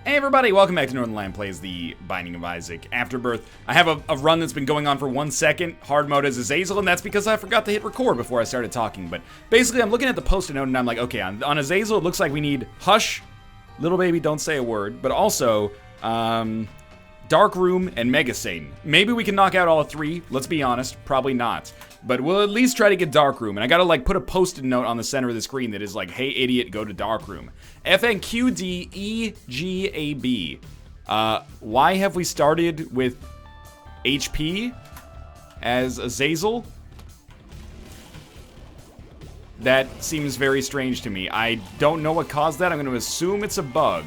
Hey everybody, welcome back to Northernland Plays the Binding of Isaac Afterbirth. I have a run that's been going on for 1 second, hard mode as Azazel, and that's because I forgot to hit record before I started talking. But basically, I'm looking at the post-it note and I'm like, okay, on Azazel, it looks like we need Hush, Little Baby, Don't Say a Word, but also, Darkroom and Mega Satan. Maybe we can knock out all three, let's be honest, probably not. But we'll at least try to get Darkroom, and I gotta like put a post-it note on the center of the screen that is like, hey idiot, go to Darkroom. FNQD EGAB. Why have we started with HP as Azazel? That seems very strange to me. I don't know what caused that. I'm gonna assume it's a bug.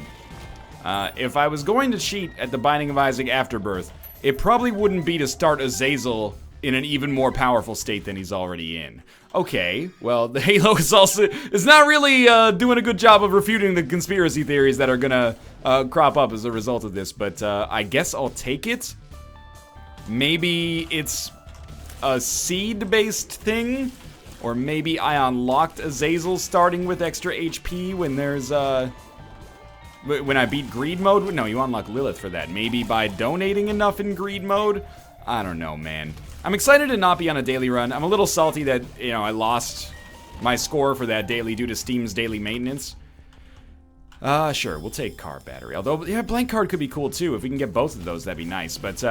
If I was going to cheat at the Binding of Isaac Afterbirth, it probably wouldn't be to start Azazel in an even more powerful state than he's already in. Okay, well, the Halo is not really doing a good job of refuting the conspiracy theories that are gonna crop up as a result of this, but I guess I'll take it. Maybe it's a seed-based thing, or maybe I unlocked Azazel starting with extra HP when there's, when I beat Greed Mode? No, you unlock Lilith for that. Maybe by donating enough in Greed Mode? I don't know, man. I'm excited to not be on a daily run. I'm a little salty that, you know, I lost my score for that daily due to Steam's daily maintenance. Sure, we'll take car battery. Although, yeah, blank card could be cool too. If we can get both of those, that'd be nice. But,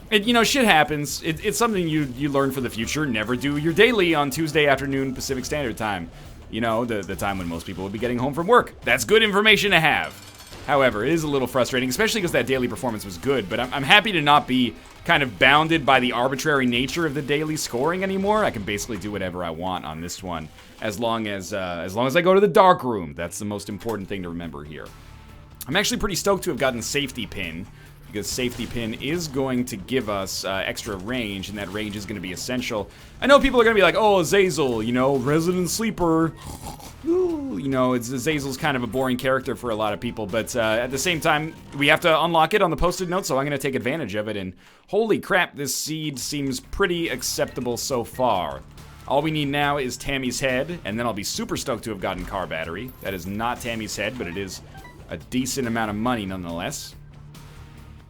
you know, shit happens. It's something you learn for the future. Never do your daily on Tuesday afternoon Pacific Standard Time. You know, the time when most people would be getting home from work. That's good information to have. However, it is a little frustrating, especially because that daily performance was good, but I'm happy to not be kind of bounded by the arbitrary nature of the daily scoring anymore. I can basically do whatever I want on this one, as long as I go to the Darkroom. That's the most important thing to remember here. I'm actually pretty stoked to have gotten Safety Pin, because Safety Pin is going to give us extra range, and that range is going to be essential. I know people are going to be like, oh, Azazel, you know, Resident Sleeper. Ooh, you know, Azazel's kind of a boring character for a lot of people, but at the same time, we have to unlock it on the post-it note, so I'm going to take advantage of it, and holy crap, this seed seems pretty acceptable so far. All we need now is Tammy's head, and then I'll be super stoked to have gotten car battery. That is not Tammy's head, but it is a decent amount of money nonetheless.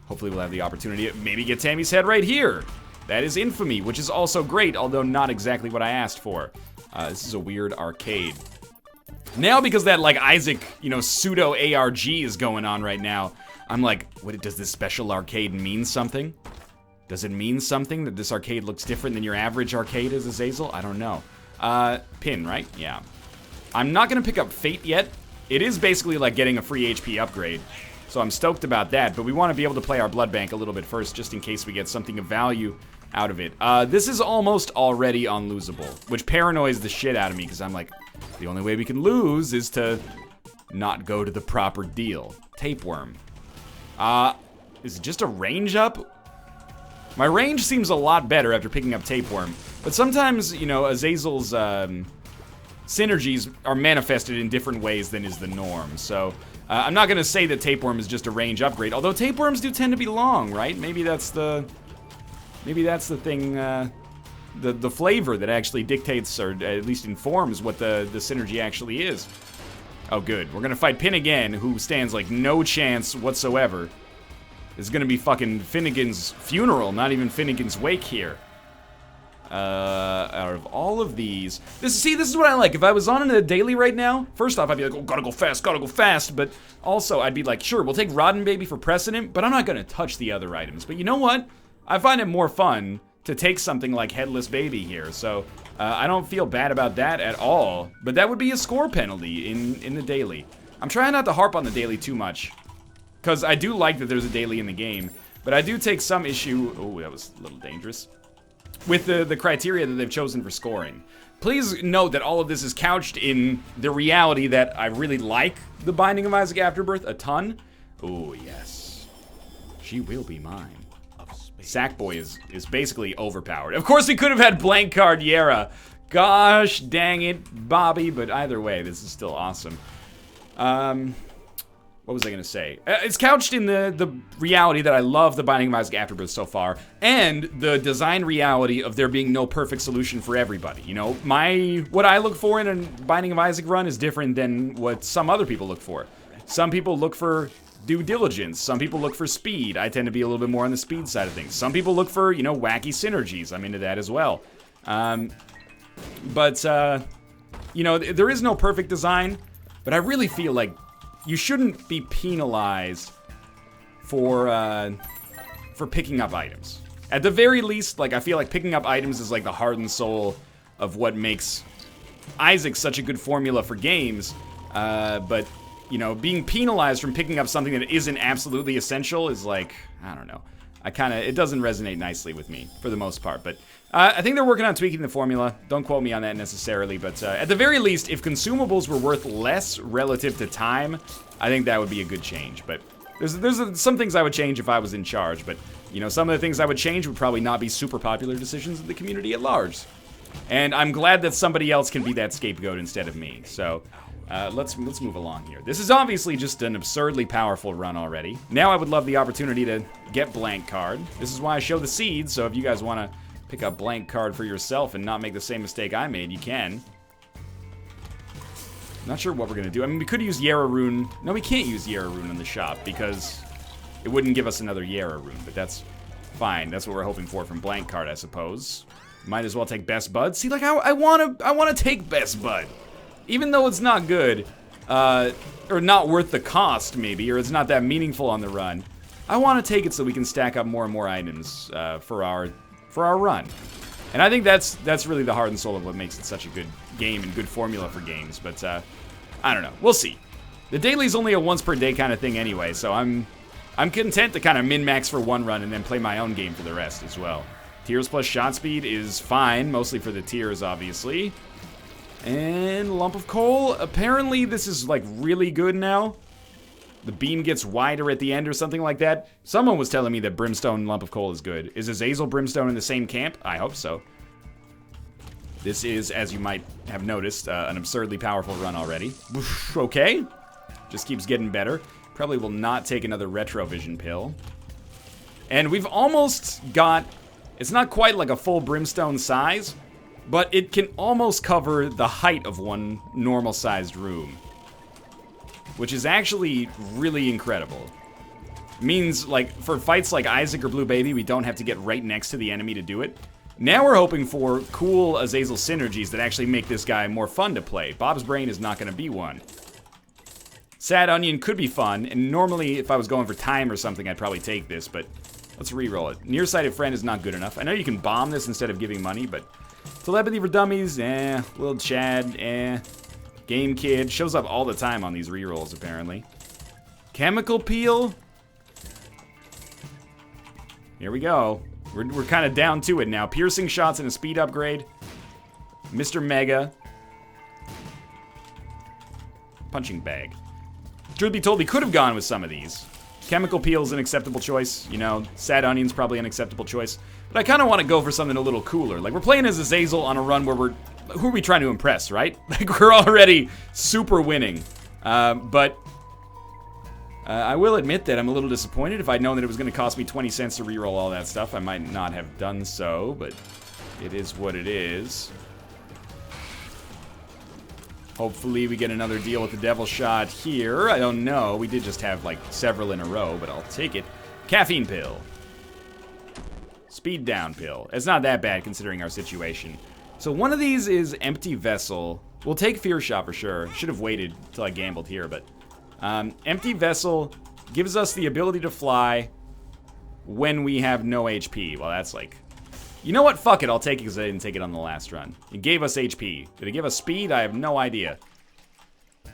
Hopefully we'll have the opportunity to maybe get Tammy's head right here. That is Infamy, which is also great, although not exactly what I asked for. This is a weird arcade. Now, because that, like, Isaac, you know, pseudo-ARG is going on right now, I'm like, what, does this special arcade mean something? Does it mean something that this arcade looks different than your average arcade as Azazel? I don't know. Pin, right? Yeah. I'm not gonna pick up Fate yet. It is basically like getting a free HP upgrade. So I'm stoked about that, but we want to be able to play our blood bank a little bit first, just in case we get something of value out of it. This is almost already unlosable, which paranoids the shit out of me, because I'm like, the only way we can lose is to not go to the proper deal. Tapeworm. Is it just a range up? My range seems a lot better after picking up Tapeworm, but sometimes, you know, Azazel's synergies are manifested in different ways than is the norm, so I'm not gonna say that Tapeworm is just a range upgrade, although Tapeworms do tend to be long, right? Maybe that's the thing, the flavor that actually dictates, or at least informs, what the synergy actually is. Oh good, we're gonna fight Pin again, who stands like no chance whatsoever. This is gonna be fucking Finnegan's funeral, not even Finnegan's wake here. Out of all of these, this is what I like. If I was on a daily right now, first off, I'd be like, oh, gotta go fast, but also, I'd be like, sure, we'll take Rotten Baby for precedent, but I'm not gonna touch the other items. But you know what? I find it more fun to take something like Headless Baby here, so I don't feel bad about that at all, but that would be a score penalty in the daily. I'm trying not to harp on the daily too much, because I do like that there's a daily in the game, but I do take some issue, oh, that was a little dangerous, with the criteria that they've chosen for scoring. Please note that all of this is couched in the reality that I really like the Binding of Isaac Afterbirth a ton. Oh, yes. She will be mine. Sackboy is basically overpowered. Of course, we could have had Blank Card Yera. Gosh dang it, Bobby, but either way, this is still awesome. What was I gonna say? It's couched in the reality that I love the Binding of Isaac Afterbirth so far, and the design reality of there being no perfect solution for everybody. You know, what I look for in a Binding of Isaac run is different than what some other people look for. Some people look for due diligence. Some people look for speed. I tend to be a little bit more on the speed side of things. Some people look for, you know, wacky synergies. I'm into that as well. You know, there is no perfect design, but I really feel like you shouldn't be penalized for picking up items. At the very least, like, I feel like picking up items is like the heart and soul of what makes Isaac such a good formula for games. But, you know, being penalized from picking up something that isn't absolutely essential is like, I don't know. It doesn't resonate nicely with me for the most part. But I think they're working on tweaking the formula. Don't quote me on that necessarily. But at the very least, if consumables were worth less relative to time, I think that would be a good change. But there's some things I would change if I was in charge. But, you know, some of the things I would change would probably not be super popular decisions in the community at large. And I'm glad that somebody else can be that scapegoat instead of me. So let's move along here. This is obviously just an absurdly powerful run already. Now I would love the opportunity to get blank card. This is why I show the seeds, so if you guys want to pick up blank card for yourself and not make the same mistake I made, you can. Not sure what we're going to do. I mean, we could use Yara Rune. No, we can't use Yara Rune in the shop because it wouldn't give us another Yara Rune, but that's fine. That's what we're hoping for from blank card, I suppose. Might as well take Best Bud. See, like, I want to take Best Bud. Even though it's not good, or not worth the cost, maybe, or it's not that meaningful on the run, I want to take it so we can stack up more and more items for our run. And I think that's really the heart and soul of what makes it such a good game and good formula for games. But I don't know. We'll see. The daily's only a once per day kind of thing anyway, so I'm content to kind of min-max for one run and then play my own game for the rest as well. Tears plus shot speed is fine, mostly for the tears, obviously. And Lump of Coal, apparently this is like really good now. The beam gets wider at the end or something like that. Someone was telling me that Brimstone Lump of Coal is good. Is Azazel Brimstone in the same camp? I hope so. This is, as you might have noticed, an absurdly powerful run already. Okay. Just keeps getting better. Probably will not take another Retrovision pill. And we've almost got... It's not quite like a full Brimstone size, but it can almost cover the height of one normal-sized room. Which is actually really incredible. Means, like, for fights like Isaac or Blue Baby, we don't have to get right next to the enemy to do it. Now we're hoping for cool Azazel synergies that actually make this guy more fun to play. Bob's Brain is not going to be one. Sad Onion could be fun, and normally if I was going for time or something, I'd probably take this, but let's re-roll it. Nearsighted Friend is not good enough. I know you can bomb this instead of giving money, but Telepathy for Dummies, Little Chad, Game Kid, shows up all the time on these re-rolls, apparently. Chemical Peel? Here we go. We're kind of down to it now. Piercing Shots and a speed upgrade. Mr. Mega. Punching Bag. Truth be told, we could have gone with some of these. Chemical Peel's an acceptable choice. You know, Sad Onion's probably an acceptable choice. But I kind of want to go for something a little cooler. Like, we're playing as Azazel on a run where who are we trying to impress, right? Like, we're already super winning. I will admit that I'm a little disappointed. If I'd known that it was going to cost me 20 cents to reroll all that stuff, I might not have done so, but it is what it is. Hopefully we get another deal with the Devil Shot here. I don't know. We did just have, like, several in a row, but I'll take it. Caffeine Pill. Speed Down Pill. It's not that bad considering our situation. So one of these is Empty Vessel. We'll take Fear Shot for sure. Should have waited until I gambled here, but... Empty Vessel gives us the ability to fly when we have no HP. Well, that's like... You know what? Fuck it. I'll take it because I didn't take it on the last run. It gave us HP. Did it give us speed? I have no idea.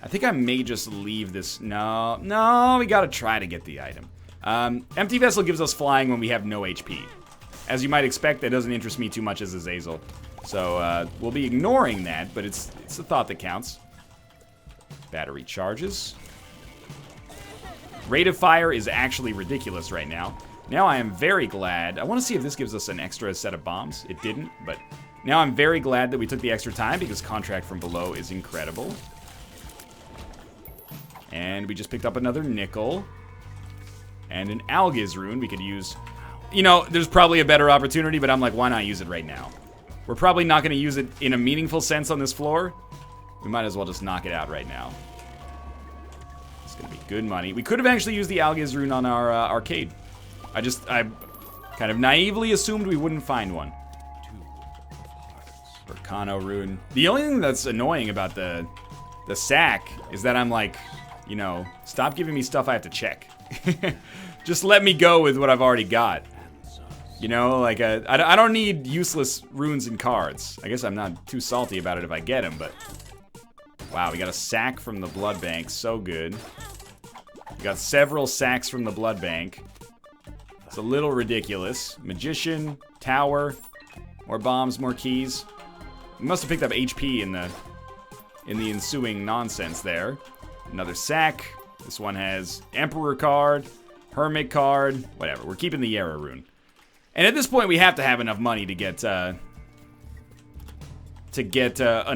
I think I may just leave this... No, we gotta try to get the item. Empty Vessel gives us flying when we have no HP. As you might expect, that doesn't interest me too much as Azazel. So, we'll be ignoring that, but it's the thought that counts. Battery charges. Rate of fire is actually ridiculous right now. Now I am very glad. I want to see if this gives us an extra set of bombs. It didn't, but now I'm very glad that we took the extra time because Contract from Below is incredible. And we just picked up another nickel. And an Algiz rune we could use. You know, there's probably a better opportunity, but I'm like, why not use it right now? We're probably not going to use it in a meaningful sense on this floor. We might as well just knock it out right now. It's going to be Good money. We could have actually used the Algiz rune on our arcade. I kind of naively assumed we wouldn't find one. Volcano rune. The only thing that's annoying about the sack is that I'm like, you know, stop giving me stuff I have to check. Just let me go with what I've already got. You know, like, I don't need useless runes and cards. I guess I'm not too salty about it if I get them, but... Wow, we got a sack from the blood bank. So good. We got several sacks from the blood bank. It's a little ridiculous. Magician, tower, more bombs, more keys. We must have picked up HP in the ensuing nonsense there. Another sack. This one has Emperor card, Hermit card, whatever. We're keeping the Yara rune. And at this point, we have to have enough money to get an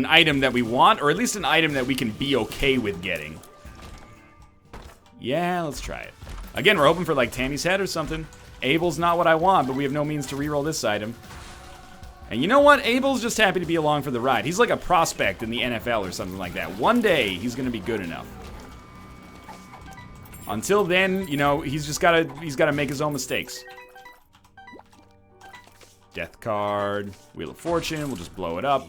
item that we want, or at least an item that we can be okay with getting. Yeah, let's try it. Again, we're hoping for like Tammy's head or something. Abel's not what I want, but we have no means to reroll this item. And you know what? Abel's just happy to be along for the ride. He's like a prospect in the NFL or something like that. One day, he's gonna be good enough. Until then, you know, he's gotta make his own mistakes. Death card, Wheel of Fortune, we'll just blow it up.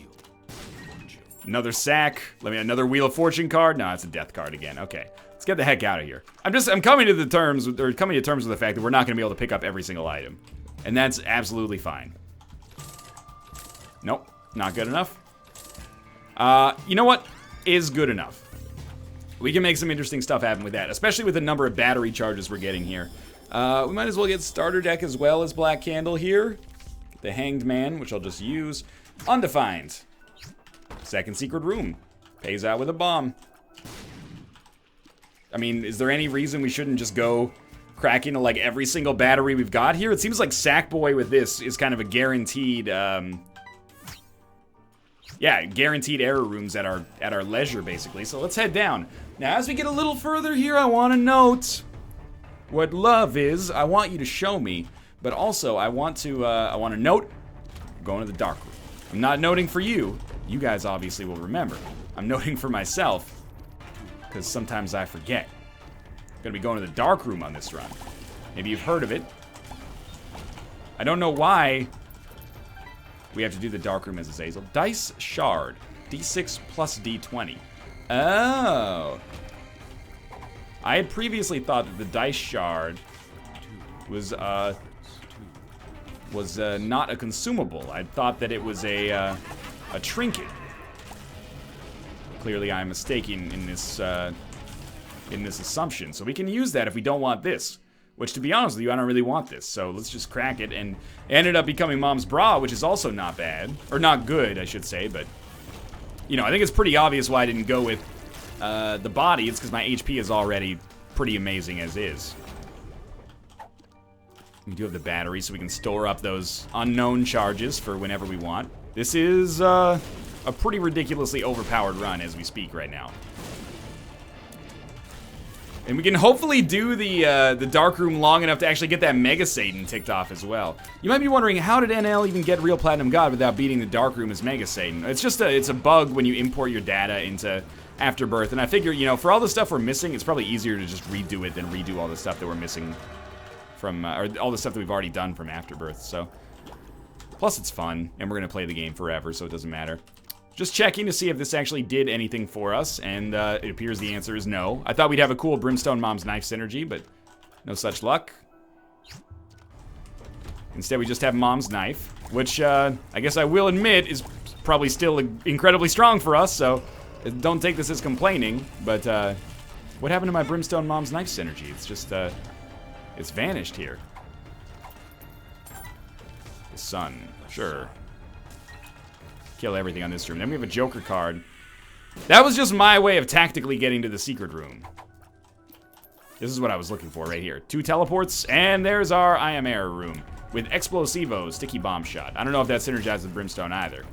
Another sack, another Wheel of Fortune card. No, it's a death card again. Okay, let's get the heck out of here. I'm coming to terms with the fact that we're not gonna be able to pick up every single item. And that's absolutely fine. Nope, not good enough. You know what is good enough? We can make some interesting stuff happen with that, especially with the number of battery charges we're getting here. We might as well get starter deck as well as Black Candle here. The Hanged Man, which I'll just use. Undefined. Second secret room. Pays out with a bomb. I mean, is there any reason we shouldn't just go crack into like every single battery we've got here? It seems like Sackboy with this is kind of a guaranteed, yeah, guaranteed error rooms at our leisure, basically. So let's head down. Now, as we get a little further here, I want to note what love is. I want you to show me. But also, I want to note, I'm going to the Darkroom. I'm not noting for you. You guys obviously will remember. I'm noting for myself, because sometimes I forget. I'm going to be going to the Darkroom on this run. Maybe you've heard of it. I don't know why we have to do the Darkroom as Azazel. Dice Shard. D6 plus D20. Oh. I had previously thought that the Dice Shard was not a consumable. I thought that it was a trinket. Clearly, I'm mistaken in this assumption. So we can use that if we don't want this. Which, to be honest with you, I don't really want this. So let's just crack it. And it ended up becoming Mom's Bra, which is also not bad. Or not good, I should say. But, you know, I think it's pretty obvious why I didn't go with the body. It's because my HP is already pretty amazing as is. We do have the battery, so we can store up those unknown charges for whenever we want. This is a pretty ridiculously overpowered run as we speak right now. And we can hopefully do the Darkroom long enough to actually get that Mega Satan ticked off as well. You might be wondering, how did NL even get Real Platinum God without beating the Darkroom as Mega Satan? It's just it's a bug when you import your data into Afterbirth, and I figure, you know, for all the stuff we're missing, it's probably easier to just redo it than redo all the stuff that we're missing from, or all the stuff that we've already done from Afterbirth, so. Plus it's fun, and we're gonna play the game forever, so it doesn't matter. Just checking to see if this actually did anything for us, and it appears the answer is no. I thought we'd have a cool Brimstone Mom's Knife synergy, but no such luck. Instead, we just have Mom's Knife, which I guess I will admit is probably still incredibly strong for us, so don't take this as complaining, but what happened to my Brimstone Mom's Knife synergy? It's just, it's vanished here. The sun, sure. Kill everything on this room. Then we have a Joker card. That was just my way of tactically getting to the secret room. This is what I was looking for right here. 2 teleports, and there's our I Am Air room with Explosivo, Sticky Bomb Shot. I don't know if that synergizes with Brimstone either.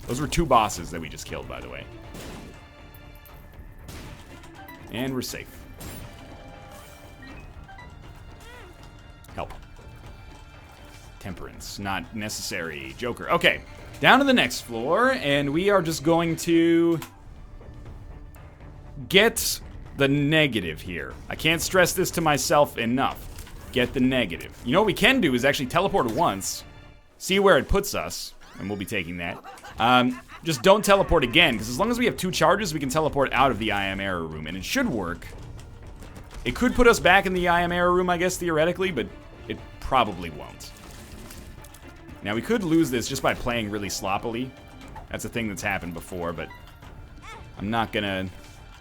Those were 2 bosses that we just killed, by the way. And we're safe. Help. Temperance, not necessary. Joker, okay. Down to the next floor, and we are just going to get the negative here. I can't stress this to myself enough. Get the negative. You know what we can do is actually teleport once, see where it puts us, and we'll be taking that. Just don't teleport again, because as long as we have 2 charges, we can teleport out of the I am error room, and it should work. It could put us back in the I am error room, I guess, theoretically, but it probably won't. Now, we could lose this just by playing really sloppily. That's a thing that's happened before, but I'm not gonna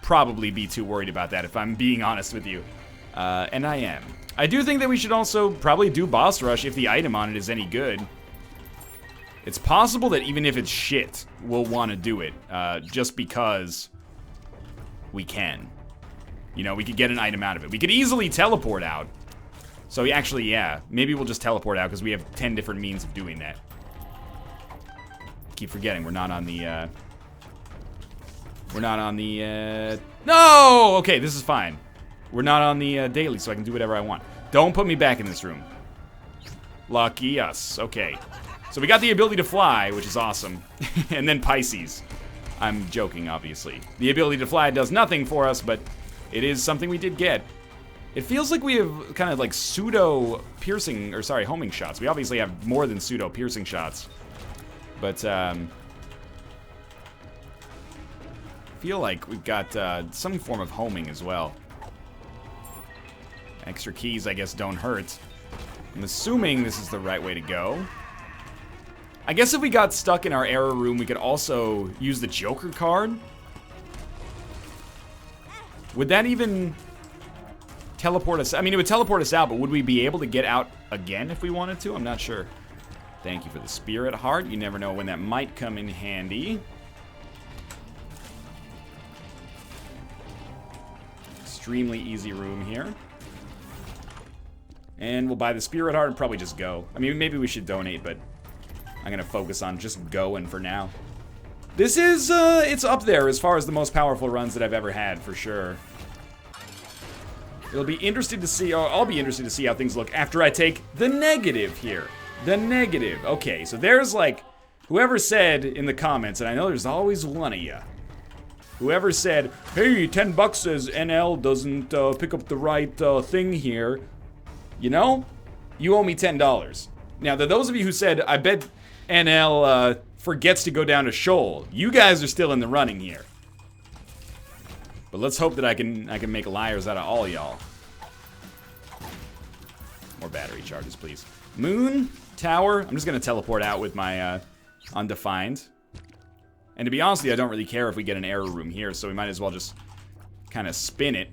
probably be too worried about that, if I'm being honest with you. And I am. I do think that we should also probably do boss rush if the item on it is any good. It's possible that even if it's shit, we'll want to do it, just because we can. You know, we could get an item out of it. We could easily teleport out. So actually, yeah, maybe we'll just teleport out because we have 10 different means of doing that. Keep forgetting we're not on the, no! Okay, this is fine. We're not on the daily, so I can do whatever I want. Don't put me back in this room. Lucky us. Okay. So we got the ability to fly, which is awesome. And then Pisces. I'm joking, obviously. The ability to fly does nothing for us, but it is something we did get. It feels like we have kind of like pseudo piercing, or sorry, homing shots. We obviously have more than pseudo piercing shots. But, I feel like we've got some form of homing as well. Extra keys, I guess, don't hurt. I'm assuming this is the right way to go. I guess if we got stuck in our error room, we could also use the Joker card. Would that even teleport us? I mean, it would teleport us out, but would we be able to get out again if we wanted to? I'm not sure. Thank you for the spirit heart. You never know when that might come in handy. Extremely easy room here. And we'll buy the spirit heart and probably just go. I mean, maybe we should donate, but I'm gonna focus on just going for now. This is, it's up there as far as the most powerful runs that I've ever had, for sure. It'll be interesting to see, I'll be interested to see how things look after I take the negative here. The negative. Okay, so there's like, whoever said in the comments, and I know there's always one of you, whoever said, hey, 10 bucks says NL doesn't pick up the right thing here. You know, you owe me $10. Now, those of you who said, I bet NL forgets to go down to Shoal, you guys are still in the running here. But let's hope that I can make liars out of all y'all. More battery charges, please. Moon, tower. I'm just gonna teleport out with my undefined. And to be honest with you, I don't really care if we get an error room here, so we might as well just kind of spin it.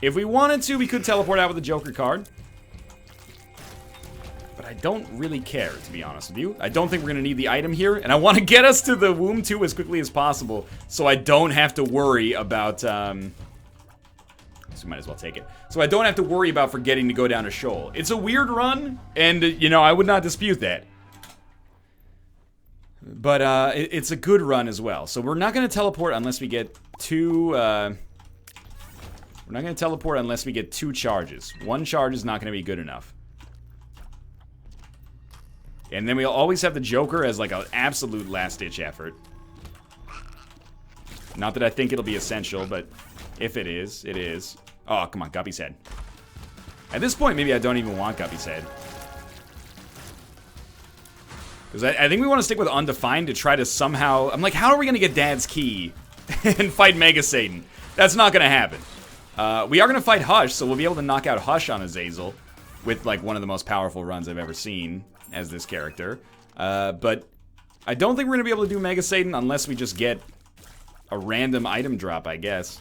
If we wanted to, we could teleport out with the Joker card. But I don't really care, to be honest with you. I don't think we're gonna need the item here, and I want to get us to the womb 2 as quickly as possible, so I don't have to worry about, so we might as well take it. So I don't have to worry about forgetting to go down a shoal. It's a weird run, and, you know, I would not dispute that. But, it's a good run as well. So we're not gonna teleport unless we get 2, we're not gonna teleport unless we get 2 charges. 1 charge is not gonna be good enough. And then we'll always have the Joker as like an absolute last-ditch effort. Not that I think it'll be essential, but if it is, it is. Oh, come on, Guppy's head. At this point, maybe I don't even want Guppy's head. Because I think we want to stick with Undefined to try to somehow... I'm like, how are we going to get Dad's Key and fight Mega Satan? That's not going to happen. We are going to fight Hush, so we'll be able to knock out Hush on Azazel with like one of the most powerful runs I've ever seen as this character. But I don't think we're going to be able to do Mega Satan unless we just get a random item drop, I guess.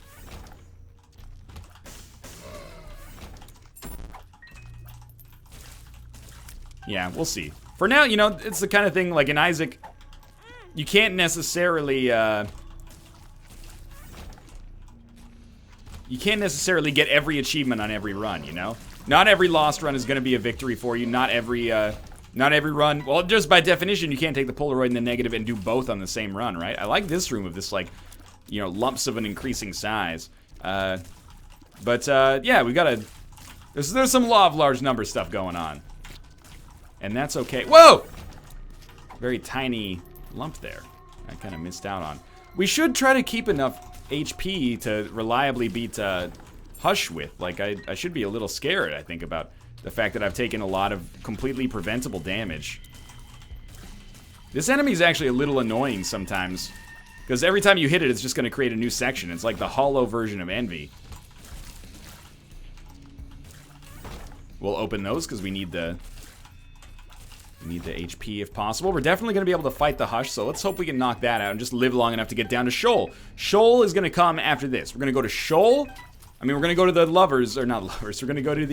Yeah, we'll see. For now, you know, it's the kind of thing, like in Isaac, you can't necessarily, get every achievement on every run, you know? Not every lost run is going to be a victory for you. Not every run. Well, just by definition, you can't take the Polaroid and the negative and do both on the same run, right? I like this room of this, like, you know, lumps of an increasing size. Yeah, we gotta... There's some law of large numbers stuff going on. And that's okay. Whoa! Very tiny lump there. I kind of missed out on. We should try to keep enough HP to reliably beat Hush with. Like, I should be a little scared, I think, about the fact that I've taken a lot of completely preventable damage. This enemy is actually a little annoying sometimes, because every time you hit it, it's just going to create a new section. It's like the hollow version of Envy. We'll open those because we need the HP if possible. We're definitely going to be able to fight the Hush, so let's hope we can knock that out and just live long enough to get down to Shoal. Shoal is going to come after this. We're going to go to Shoal. I mean, we're going to go to the lovers, or not lovers. We're going to go to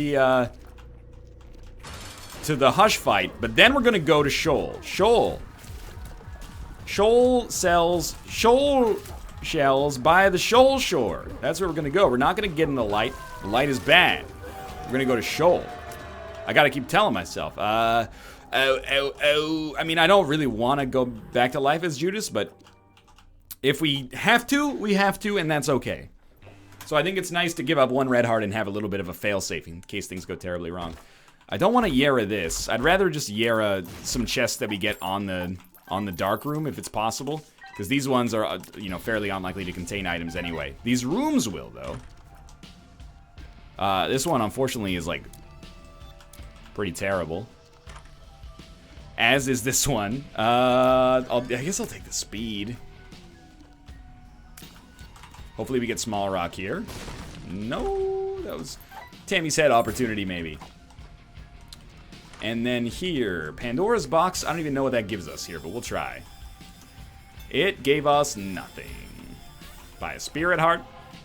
the Hush fight, but then we're going to go to Shoal. Shoal. Shoal sells Shoal shells by the Shoal shore. That's where we're going to go. We're not going to get in the light. The light is bad. We're going to go to Shoal. I got to keep telling myself. I mean, I don't really want to go back to life as Judas, but if we have to, we have to, and that's okay. So I think it's nice to give up one red heart and have a little bit of a fail-safe in case things go terribly wrong. I don't want to Yera this. I'd rather just Yera some chests that we get on the Darkroom if it's possible, because these ones are, you know, fairly unlikely to contain items anyway. These rooms will, though. This one, unfortunately, is, like, pretty terrible. As is this one. I guess I'll take the speed. Hopefully we get small rock here. No, that was Tammy's head opportunity, maybe. And then here, Pandora's box. I don't even know what that gives us here, but we'll try. It gave us nothing. Buy a spirit heart.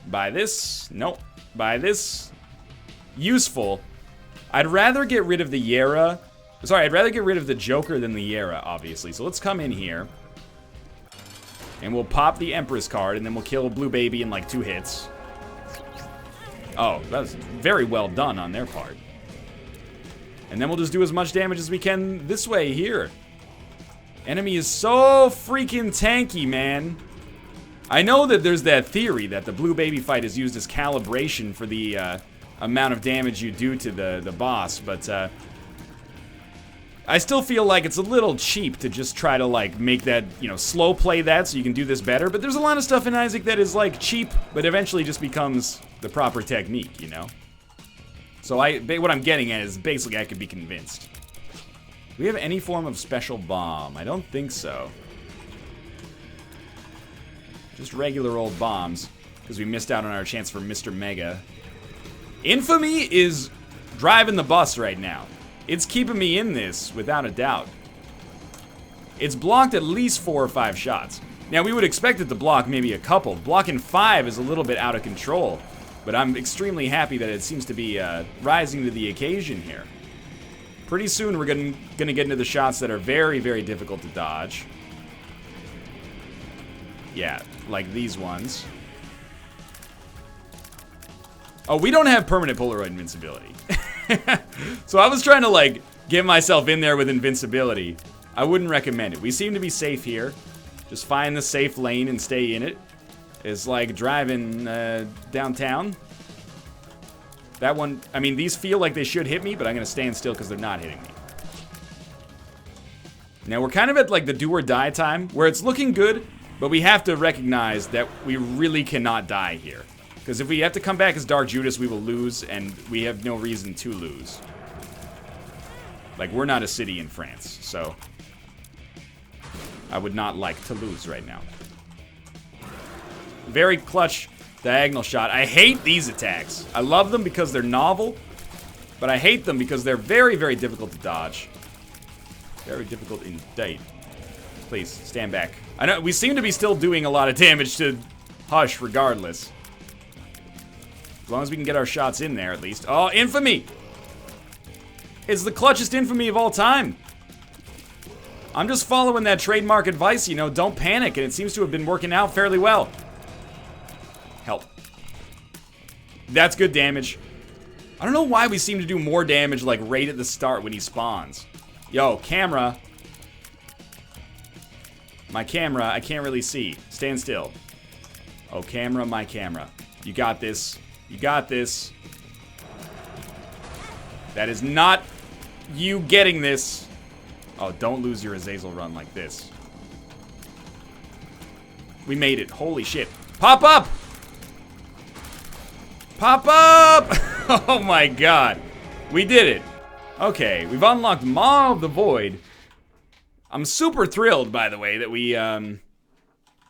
Buy this. Nope. Buy this. Useful. I'd rather get rid of the Yera. Sorry, I'd rather get rid of the Joker than the Yera, obviously. So let's come in here. And we'll pop the Empress card, and then we'll kill Blue Baby in like 2 hits. Oh, that's very well done on their part. And then we'll just do as much damage as we can this way here. Enemy is so freaking tanky, man. I know that there's that theory that the Blue Baby fight is used as calibration for the amount of damage you do to the boss, but I still feel like it's a little cheap to just try to, like, make that, you know, slow play that so you can do this better. But there's a lot of stuff in Isaac that is, like, cheap, but eventually just becomes the proper technique, you know? So what I'm getting at is basically I could be convinced. Do we have any form of special bomb? I don't think so. Just regular old bombs, because we missed out on our chance for Mr. Mega. Infamy is driving the bus right now. It's keeping me in this, without a doubt. It's blocked at least 4 or 5 shots. Now, we would expect it to block maybe a couple. Blocking 5 is a little bit out of control, but I'm extremely happy that it seems to be rising to the occasion here. Pretty soon, we're gonna get into the shots that are very, very difficult to dodge. Yeah, like these ones. Oh, we don't have permanent Polaroid invincibility. So I was trying to, like, get myself in there with invincibility. I wouldn't recommend it. We seem to be safe here. Just find the safe lane and stay in it. It's like driving downtown. That one, I mean, these feel like they should hit me, but I'm going to stand still because they're not hitting me. Now, we're kind of at, like, the do or die time, where it's looking good, but we have to recognize that we really cannot die here. Because if we have to come back as Dark Judas, we will lose, and we have no reason to lose. Like, we're not a city in France, so I would not like to lose right now. Very clutch diagonal shot. I hate these attacks. I love them because they're novel, but I hate them because they're very, very difficult to dodge. Very difficult indeed. Please, stand back. I know, we seem to be still doing a lot of damage to Hush regardless. As long as we can get our shots in there, at least. Oh, infamy! It's the clutchest infamy of all time. I'm just following that trademark advice, you know, don't panic, and it seems to have been working out fairly well. Help. That's good damage. I don't know why we seem to do more damage, like, right at the start when he spawns. Yo, camera. My camera, I can't really see. Stand still. Oh, camera, my camera. You got this. You got this. That is not you getting this. Oh, don't lose your Azazel run like this. We made it. Holy shit. Pop up! Pop up! Oh my god. We did it. Okay, we've unlocked Maw of the Void. I'm super thrilled, by the way, that we, go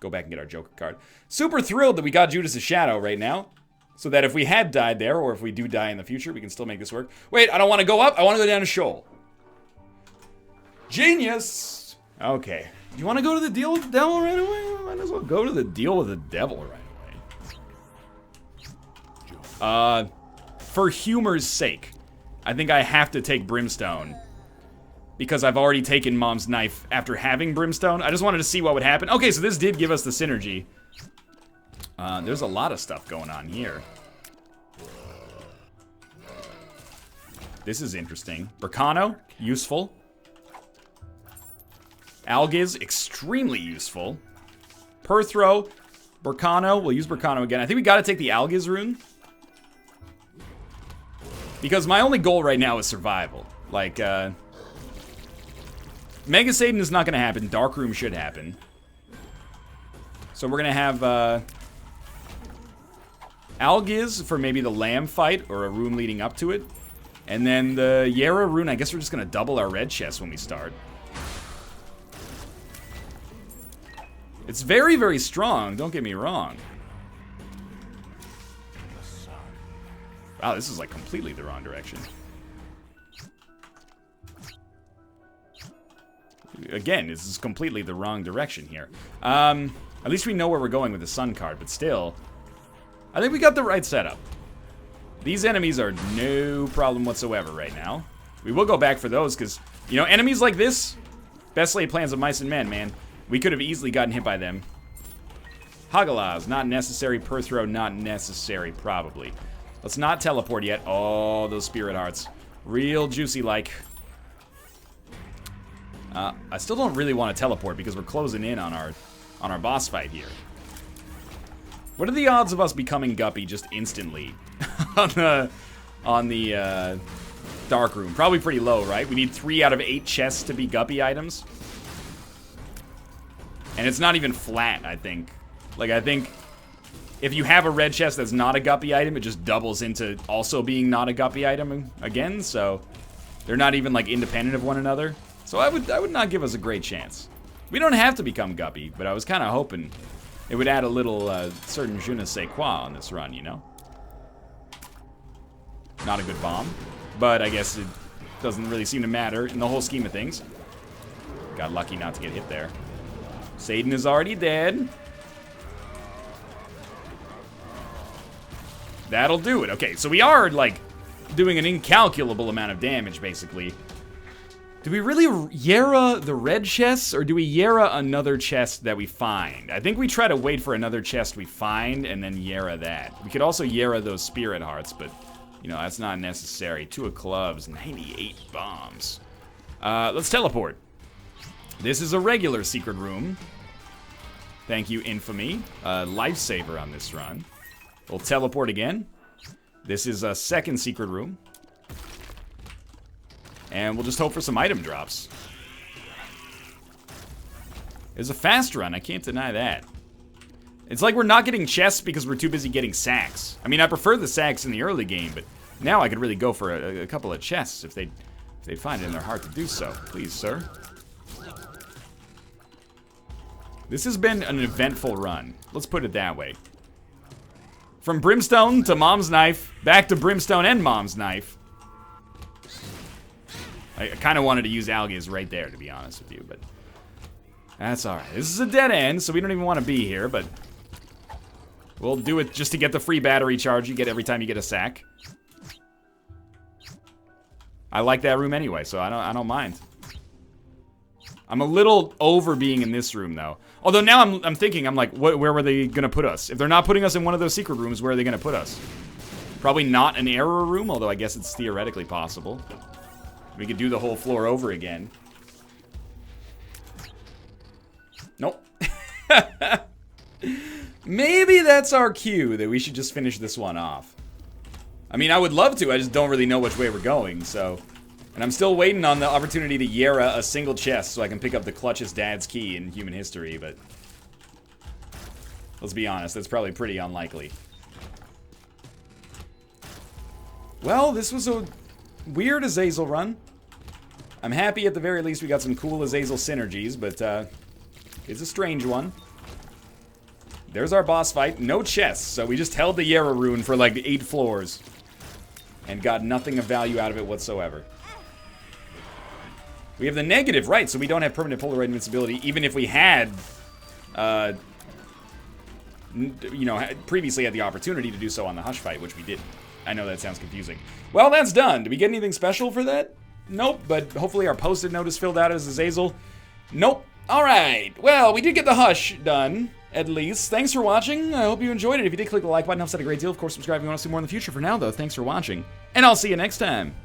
back and get our Joker card. Super thrilled that we got Judas' Shadow right now. So that if we had died there, or if we do die in the future, we can still make this work. Wait, I don't want to go up. I want to go down a shoal. Genius! Okay. You want to go to the deal with the devil right away? Might as well go to the deal with the devil right away. For humor's sake, I think I have to take Brimstone. Because I've already taken Mom's Knife after having Brimstone. I just wanted to see what would happen. Okay, so this did give us the synergy. There's a lot of stuff going on here. This is interesting. Burkano, useful. Algiz, extremely useful. Perthro, Burkano, we'll use Burkano again. I think we gotta take the Algiz rune. Because my only goal right now is survival. Like, Mega Satan is not gonna happen. Darkroom should happen. So we're gonna have, Algiz for maybe the Lamb fight, or a rune leading up to it. And then the Yera rune, I guess we're just gonna double our red chest when we start. It's very, very strong, don't get me wrong. Wow, this is like completely the wrong direction. Again, this is completely the wrong direction here. At least we know where we're going with the Sun card, but still, I think we got the right setup. These enemies are no problem whatsoever right now. We will go back for those, because, you know, enemies like this, best laid plans of mice and men, man. We could have easily gotten hit by them. Hagalaz, not necessary. Perthro, not necessary, probably. Let's not teleport yet. Oh, those spirit hearts. Real juicy like. I still don't really want to teleport because we're closing in on our boss fight here. What are the odds of us becoming Guppy just instantly on the Darkroom? Probably pretty low, right? We need 3 out of 8 chests to be Guppy items. And it's not even flat, I think. Like, I think if you have a red chest that's not a Guppy item, it just doubles into also being not a Guppy item again, so they're not even, like, independent of one another. So I would not give us a great chance. We don't have to become Guppy, but I was kind of hoping it would add a little certain je ne sais quoi on this run, you know? Not a good bomb, but I guess it doesn't really seem to matter in the whole scheme of things. Got lucky not to get hit there. Satan is already dead. That'll do it. Okay, so we are, like, doing an incalculable amount of damage, basically. Do we really Yera the red chests, or do we Yera another chest that we find? I think we try to wait for another chest we find, and then Yera that. We could also Yera those spirit hearts, but, you know, that's not necessary. 2 of clubs, 98 bombs. Let's teleport. This is a regular secret room. Thank you, Infamy. Lifesaver on this run. We'll teleport again. This is a second secret room. And we'll just hope for some item drops. It's a fast run, I can't deny that. It's like we're not getting chests because we're too busy getting sacks. I mean, I prefer the sacks in the early game, but now I could really go for a couple of chests if they'd find it in their heart to do so. Please, sir. This has been an eventful run. Let's put it that way. From Brimstone to Mom's Knife, back to Brimstone and Mom's Knife. I kind of wanted to use Algiz right there, to be honest with you, but that's alright. This is a dead end, so we don't even want to be here, but we'll do it just to get the free battery charge you get every time you get a sack. I like that room anyway, so I don't mind. I'm a little over being in this room, though. Although now I'm thinking, I'm like, where were they going to put us? If they're not putting us in one of those secret rooms, where are they going to put us? Probably not an error room, although I guess it's theoretically possible. We could do the whole floor over again. Nope. Maybe that's our cue, that we should just finish this one off. I mean, I would love to, I just don't really know which way we're going, so... And I'm still waiting on the opportunity to Yera a single chest so I can pick up the clutchest dad's key in human history, but... Let's be honest, that's probably pretty unlikely. Well, this was a weird Azazel run. I'm happy at the very least we got some cool Azazel synergies, but it's a strange one. There's our boss fight. No chests, so we just held the Yara rune for like 8 floors. And got nothing of value out of it whatsoever. We have the negative, right, so we don't have permanent Polaroid invincibility, even if we had, you know, previously had the opportunity to do so on the Hush fight, which we didn't. I know that sounds confusing. Well, that's done. Did we get anything special for that? Nope, but hopefully our post-it note is filled out as Azazel. Nope. All right. Well, we did get the Hush done, at least. Thanks for watching. I hope you enjoyed it. If you did, click the like button. Helps out a great deal. Of course, subscribe if you want to see more in the future. For now, though, thanks for watching, and I'll see you next time.